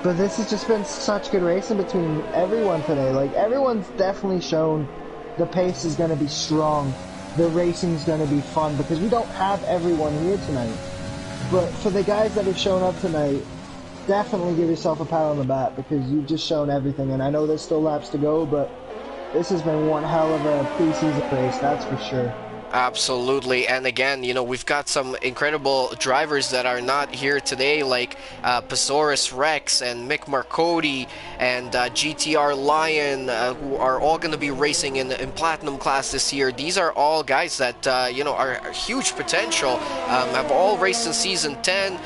But this has just been such good racing between everyone today. Like everyone's definitely shown the pace is going to be strong. The racing's going to be fun because we don't have everyone here tonight. But for the guys that have shown up tonight, definitely give yourself a pat on the back because you've just shown everything. And I know there's still laps to go, but this has been one hell of a preseason race, that's for sure. Absolutely, and again, we've got some incredible drivers that are not here today, like Pesaurus Rex and Mick Marcotti and GTR Lion, who are all going to be racing in Platinum class this year. These are all guys that are huge potential. Have all raced in Season 10,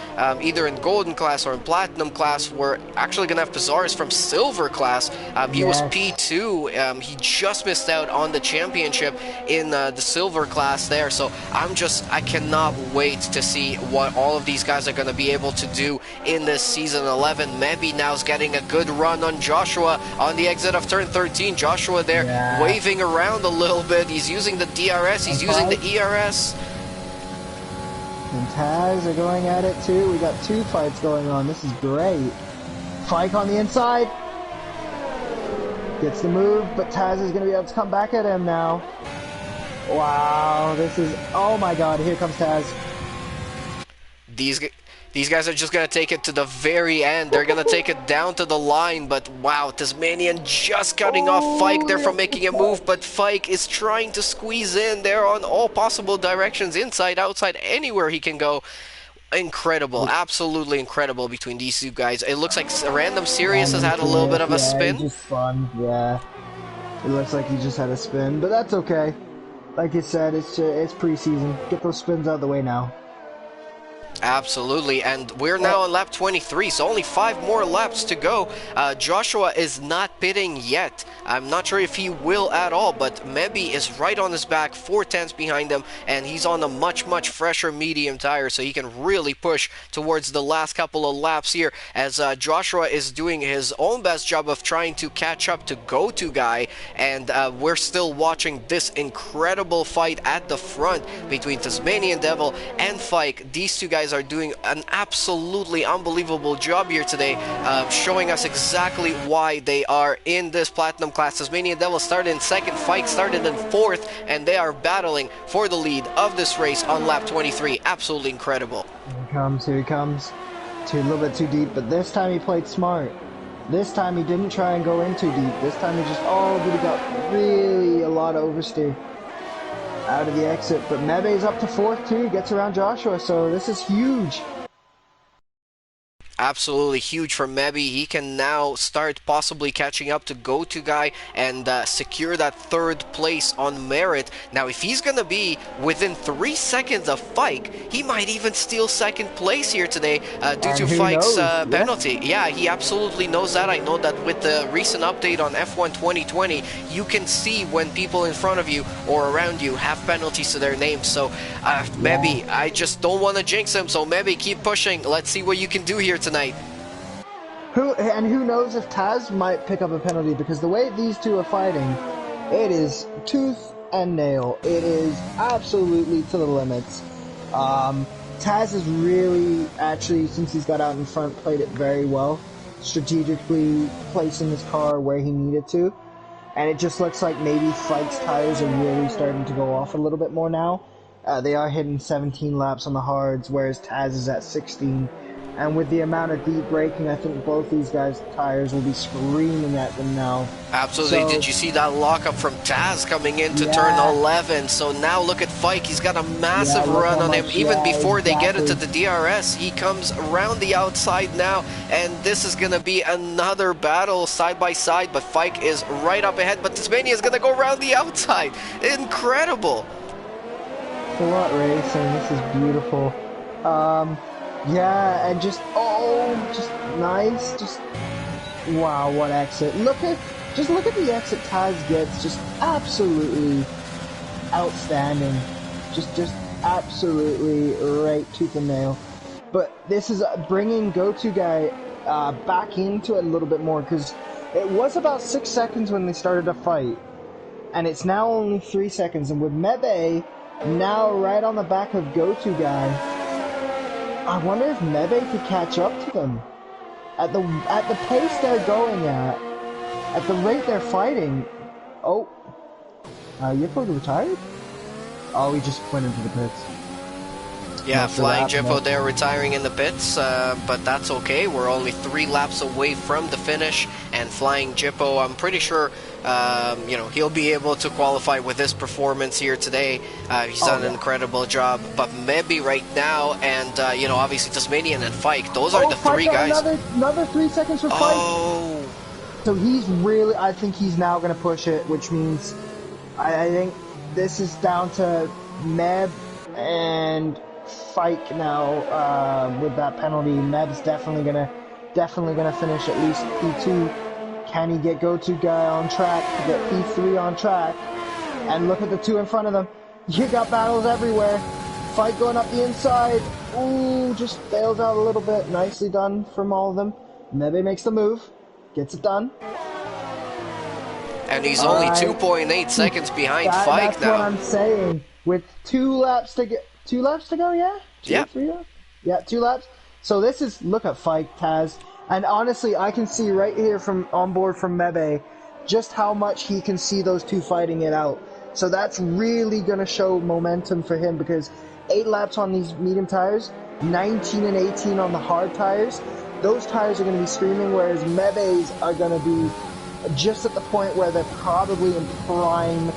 either in Golden class or in Platinum class. We're actually going to have Pesaurus from Silver class. He was Yes. P2. He just missed out on the championship in the Silver class there, so I cannot wait to see what all of these guys are going to be able to do in this Season 11. Mebi now's getting a good run on Joshua on the exit of turn 13. Joshua there Yeah. waving around a little bit. He's using the DRS, he's And using the Fike ERS. and Taz are going at it too. We got two fights going on. This is great. Fike on the inside. Gets the move, but Taz is going to be able to come back at him now. Wow, this is... Oh my god, here comes Taz. These these guys are just going to take it to the very end. They're going to take it down to the line, but wow, Tasmanian just cutting off Fike there from making a move, but Fike is trying to squeeze in there on all possible directions, inside, outside, anywhere he can go. Incredible, absolutely incredible between these two guys. It looks like Random Sirius has had a little bit of a Yeah, he spin. just spun, yeah. It looks like he just had a spin, but that's okay. Like you said, it's preseason. Get those spins out of the way now. Absolutely, and we're now on lap 23, so only 5 more laps to go. Joshua is not pitting yet. I'm not sure if he will at all, but Mebi is right on his back, 4/10 behind him, and he's on a much fresher medium tire, so he can really push towards the last couple of laps here, as Joshua is doing his own best job of trying to catch up to go-to guy, and we're still watching this incredible fight at the front between Tasmanian Devil and Fike. These two guys guys are doing an absolutely unbelievable job here today, showing us exactly why they are in this Platinum class. Tasmanian Devil started in second, Fike started in fourth, and they are battling for the lead of this race on lap 23. Absolutely incredible. Here he comes, here he comes. A little bit too deep, but this time he played smart. This time he didn't try and go in too deep. This time he just, but he got really a lot of oversteer out of the exit. But Mebe's up to fourth too, gets around Joshua, so this is huge. Absolutely huge for Mebby. He can now start possibly catching up to Go-To Guy and secure that third place on merit. Now, if he's going to be within 3 seconds of Fike, he might even steal second place here today due to Fike's penalty. Yeah, he absolutely knows that. I know that with the recent update on F1 2020, you can see when people in front of you or around you have penalties to their names. So, Mebby, I just don't want to jinx him. So, Mebby, keep pushing. Let's see what you can do here tonight. Who knows if Taz might pick up a penalty, because the way these two are fighting, it is tooth and nail. It is absolutely to the limits. Taz has really, actually, since he's got out in front, played it very well, strategically placing his car where he needed to, and it just looks like maybe Fike's tires are really starting to go off a little bit more now. They are hitting 17 laps on the hards, whereas Taz is at 16. And with the amount of deep braking, I think both these guys' tires will be screaming at them now. Absolutely. So, did you see that lockup from Taz coming into turn 11? So now look at Fike. He's got a massive run on him. Even before they get into the DRS, he comes around the outside now. And this is going to be another battle side by side. But Fike is right up ahead. But Tasmania is going to go around the outside. Incredible. Full out racing. This is beautiful. Yeah, and just nice, wow, what exit. Look at the exit Taz gets, just absolutely outstanding. Just absolutely right tooth and nail. But this is bringing Go-To Guy back into it a little bit more, because it was about 6 seconds when they started to fight, and it's now only 3 seconds, and with Mebe now right on the back of Go-To Guy, I wonder if Mebe could catch up to them. At the pace they're going at the rate they're fighting. Oh, Yippo retired? Oh, he just went into the pits. Yeah, Flying Jippo there retiring in the pits, but that's okay. We're only 3 laps away from the finish, and Flying Jippo, I'm pretty sure, he'll be able to qualify with this performance here today. He's done an incredible job. But Mebby right now, and obviously Tasmanian and Fike, those are the 3 guys. Another 3 seconds for Fike. Oh. So he's really, I think he's now going to push it, which means I think this is down to Meb and Fike now with that penalty. Meb's definitely gonna finish at least P2. Can he get Go-To Guy on track to get P3 on track? And look at the two in front of them. You got battles everywhere. Fike going up the inside. Ooh, just bails out a little bit. Nicely done from all of them. Mebe makes the move, gets it done. And he's only 2.8 seconds behind Fike now. That's what I'm saying. With 2 laps to go, yeah? Yeah. 3 laps? Yeah, 2 laps. So this is, look at Fike, Taz. And honestly, I can see right here from on board from Mebe just how much he can see those two fighting it out. So that's really going to show momentum for him, because 8 laps on these medium tires, 19 and 18 on the hard tires. Those tires are going to be screaming, whereas Mebe's are going to be just at the point where they're probably in prime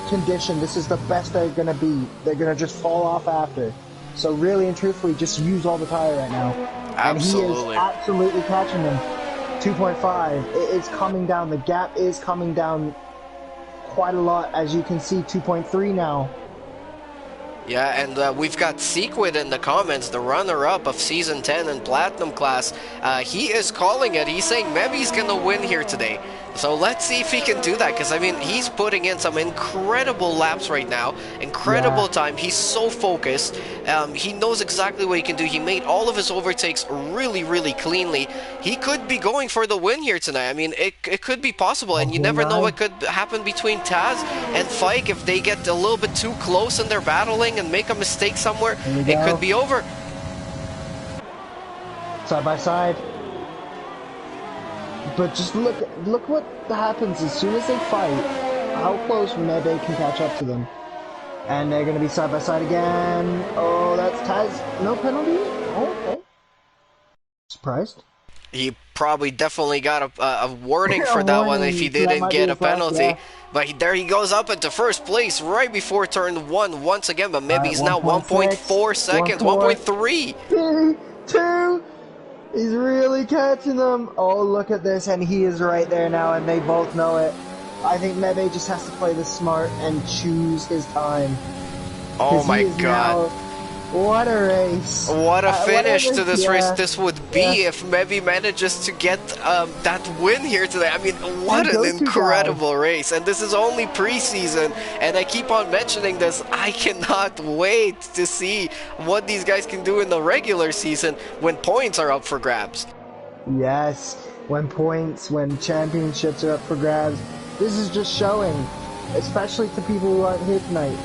condition. This is the best they're going to be. They're going to just fall off after. So really and truthfully, just use all the tire right now. Absolutely. And he is absolutely catching them. 2.5. It's coming down. The gap is coming down quite a lot, as you can see. 2.3 now. Yeah, and we've got Sequid in the comments, the runner-up of Season 10 in Platinum class. He is calling it. He's saying Meby's going to win here today. So let's see if he can do that, because, I mean, he's putting in some incredible laps right now. Incredible time. He's so focused. He knows exactly what he can do. He made all of his overtakes really, really cleanly. He could be going for the win here tonight. I mean, it could be possible, and you never know what could happen between Taz and Fike. If they get a little bit too close and they're battling and make a mistake somewhere, it could be over. side by side. But just look what happens as soon as they fight. How close Mebe can catch up to them. And they're going to be side by side again. Oh, that's Taz. No penalty? Oh, okay. Surprised. He probably definitely got a warning A for that one warning, if he so that didn't might be get a his last, penalty. yeah. But there he goes up into first place right before turn 1 once again. But maybe he's now 1.4 seconds, 1.3. 2. He's really catching them. Oh, look at this. And he is right there now, and they both know it. I think Mebe just has to play this smart and choose his time. Oh my god. What a race. What a finish to this race yeah, this would be if Mebe manages to get that win here today. I mean, what an incredible race. And this is only preseason. And I keep on mentioning this. I cannot wait to see what these guys can do in the regular season when points are up for grabs. Yes, when championships are up for grabs. This is just showing, especially to people who aren't here tonight.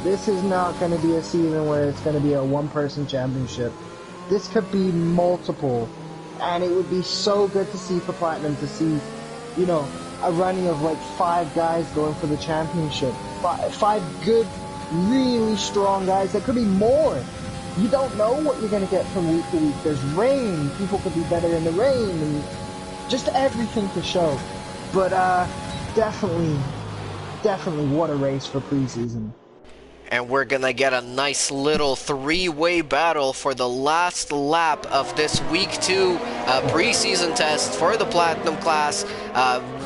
This is not going to be a season where it's going to be a one-person championship. This could be multiple, and it would be so good to see for Platinum to see, you know, a running of like 5 guys going for the championship. 5 good, really strong guys. There could be more. You don't know what you're going to get from week to week. There's rain. People could be better in the rain, and just everything to show. But definitely what a race for preseason. And we're gonna get a nice little 3-way battle for the last lap of this week 2 preseason test for the Platinum class.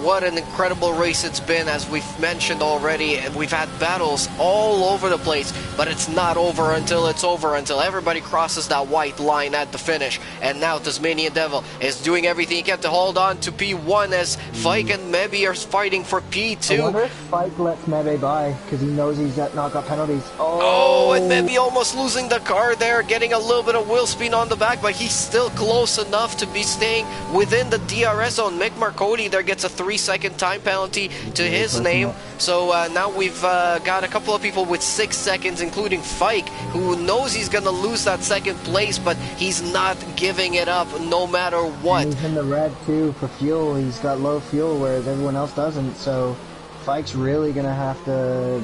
What an incredible race it's been, as we've mentioned already. We've had battles all over the place, but it's not over until it's over, until everybody crosses that white line at the finish. And now Tasmanian Devil is doing everything he can to hold on to P1 as Fike and Mebe are fighting for P2. I wonder if Fike lets Mebe by, because he knows he's not got penalties. Oh, and Mebe almost losing the car there, getting a little bit of wheel spin on the back, but he's still close enough to be staying within the DRS zone. Mick Marcotti there gets a 3-second time penalty to his name. So now we've got a couple of people with 6 seconds, including Fike, who knows he's going to lose that second place, but he's not giving it up no matter what. And he's in the red too for fuel. He's got low fuel, whereas everyone else doesn't. So Fike's really going to have to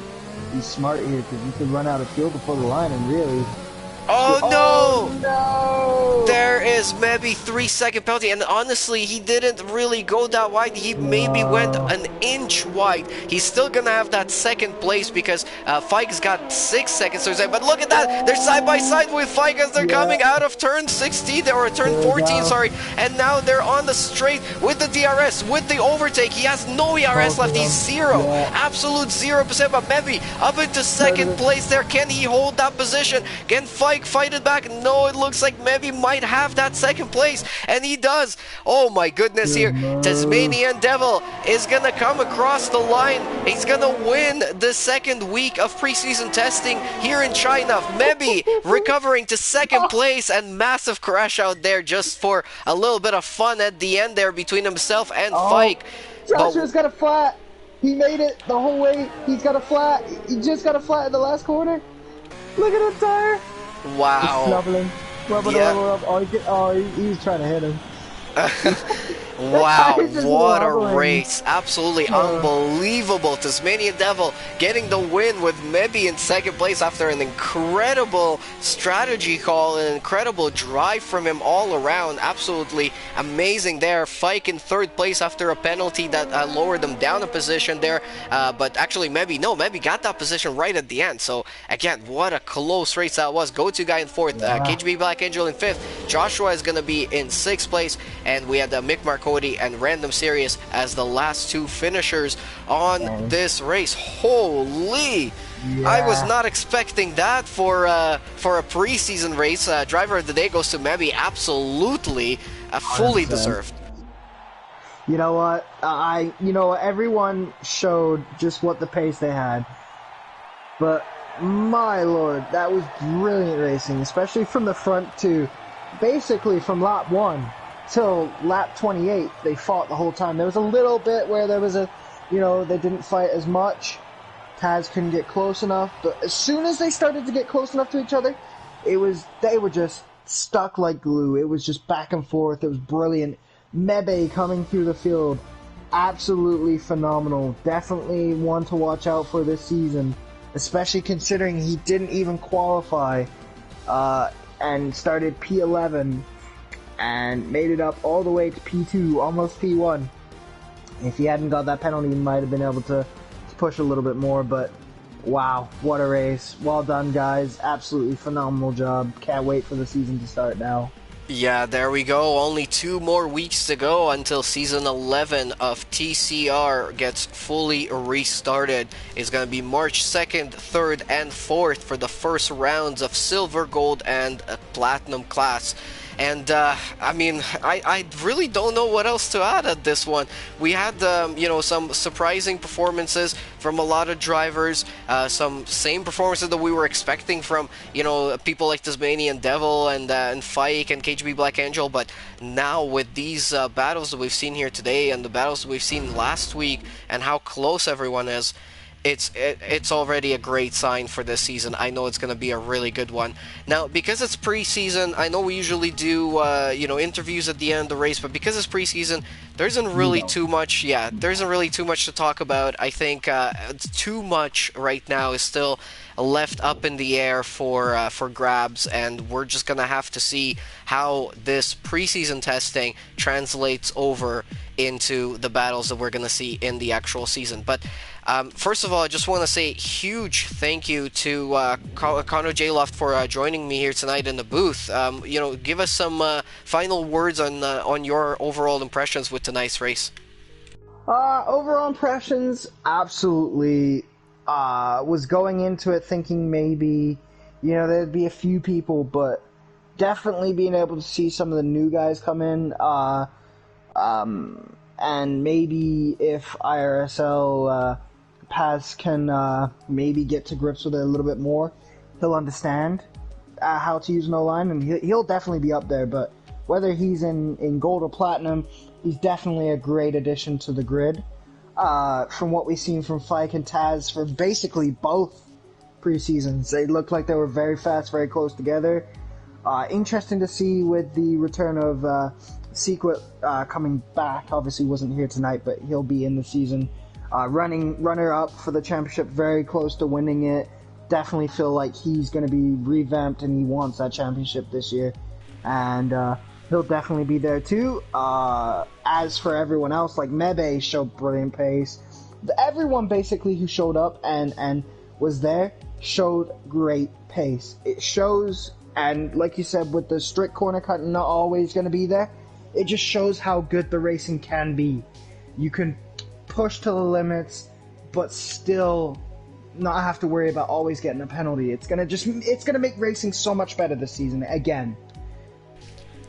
be smart here, because you could run out of fuel before the line and really... Oh no! No! There is maybe 3-second penalty, and honestly, he didn't really go that wide. He maybe went an inch wide. He's still gonna have that second place because Fike's got 6 seconds. But look at that! They're side by side with Fike as they're coming out of turn 16 or turn 14, sorry. And now they're on the straight with the DRS, with the overtake. He has no ERS left. He's 0, absolute 0%. But maybe up into second place there. Can he hold that position? Can Fike fight it back? No, it looks like maybe might have that second place, and he does. Oh my goodness, here Tasmanian Devil is gonna come across the line. He's gonna win the second week of preseason testing here in China. Maybe recovering to second place, and massive crash out there just for a little bit of fun at the end there between himself and Fike. Joshua's got a flat. He made it the whole way. He's got a flat. He just got a flat in the last corner. Look at that tire. Wow. He's snubbling. He was trying to hit him. Wow, what a race. Absolutely unbelievable. Tasmanian Devil getting the win with Mebe in second place after an incredible strategy call, an incredible drive from him all around. Absolutely amazing there. Fike in third place after a penalty that lowered them down a position there. But actually Mebe got that position right at the end. So again, what a close race that was. Go-to guy in fourth, KGB Black Angel in fifth. Joshua is going to be in sixth place. And we had Mick Marcotti and Random Serious as the last 2 finishers on this race. Holy! I was not expecting that for a preseason race. Driver of the day goes to Mebe. Absolutely, fully deserved. You know what? Everyone showed just what the pace they had, but my lord, that was brilliant racing, especially from the front to basically from lap 1 till lap 28, they fought the whole time. There was a little bit where there was they didn't fight as much. Taz couldn't get close enough, but as soon as they started to get close enough to each other, they were just stuck like glue. It was just back and forth. It was brilliant. Mebe coming through the field, absolutely phenomenal. Definitely one to watch out for this season, especially considering he didn't even qualify and started P11 and made it up all the way to P2, almost P1. If he hadn't got that penalty, he might have been able to push a little bit more, but wow, what a race. Well done, guys. Absolutely phenomenal job. Can't wait for the season to start now. Yeah, there we go. Only 2 more weeks to go until season 11 of TCR gets fully restarted. It's going to be March 2nd, 3rd, and 4th for the first rounds of Silver, Gold, and Platinum class. And I mean, I really don't know what else to add at this one. We had some surprising performances from a lot of drivers, some same performances that we were expecting from people like Tasmanian Devil and Fike and KGB Black Angel. But now with these battles that we've seen here today and the battles that we've seen last week and how close everyone is, it's already a great sign for this season. I know it's going to be a really good one. Now, because it's preseason, I know we usually do interviews at the end of the race, but because it's preseason, there isn't really too much. Yeah, there isn't really too much to talk about. I think too much right now is still left up in the air for grabs, and we're just gonna have to see how this preseason testing translates over into the battles that we're gonna see in the actual season. But first of all, I just want to say huge thank you to Connor J-Loft for joining me here tonight in the booth. Give us some final words on your overall impressions with tonight's race. Overall impressions, absolutely. Was going into it thinking maybe, there'd be a few people, but definitely being able to see some of the new guys come in, and maybe if IRSL Paz can maybe get to grips with it a little bit more, he'll understand how to use an O-line, and he'll definitely be up there. But whether he's in gold or platinum, he's definitely a great addition to the grid. From what we've seen from Fike and Taz for basically both preseasons, they looked like they were very fast, very close together. Interesting to see with the return of Secret coming back. Obviously wasn't here tonight, but he'll be in the season. Runner-up for the championship, very close to winning it. Definitely feel like he's going to be revamped and he wants that championship this year. And he'll definitely be there too. As for everyone else, like Mebe showed brilliant pace. Everyone basically who showed up and was there showed great pace. It shows, and like you said, with the strict corner cut not always going to be there, it just shows how good the racing can be. You can push to the limits, but still not have to worry about always getting a penalty. It's gonna make racing so much better this season again.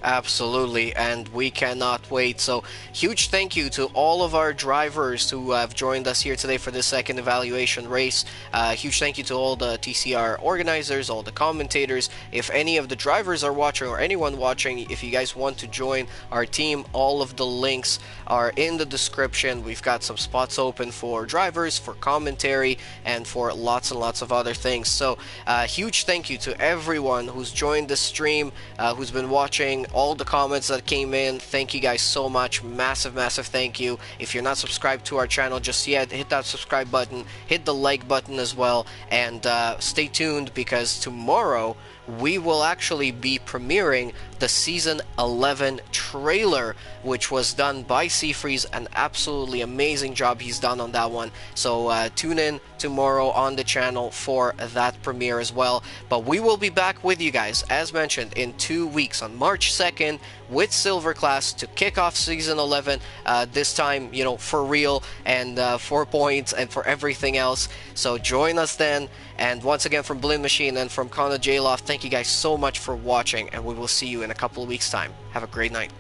Absolutely, and we cannot wait. So huge thank you to all of our drivers who have joined us here today for this second evaluation race. Huge thank you to all the TCR organizers, all the commentators. If any of the drivers are watching or anyone watching, if you guys want to join our team, all of the links are in the description. We've got some spots open for drivers, for commentary, and for lots and lots of other things. So huge thank you to everyone who's joined the stream, who's been watching, all the comments that came in. Thank you guys so much. Massive thank you. If you're not subscribed to our channel just yet, hit that subscribe button, hit the like button as well, and stay tuned, because tomorrow we will actually be premiering the Season 11 trailer, which was done by Seafreeze. An absolutely amazing job he's done on that one. So tune in tomorrow on the channel for that premiere as well. But we will be back with you guys, as mentioned, in 2 weeks on March 2nd with Silver Class to kick off Season 11. This time, for real, and for points and for everything else. So join us then. And once again, from BLIN-MACHINE and from Connor J-Loft, thank you guys so much for watching, and we will see you in a couple of weeks' time. Have a great night.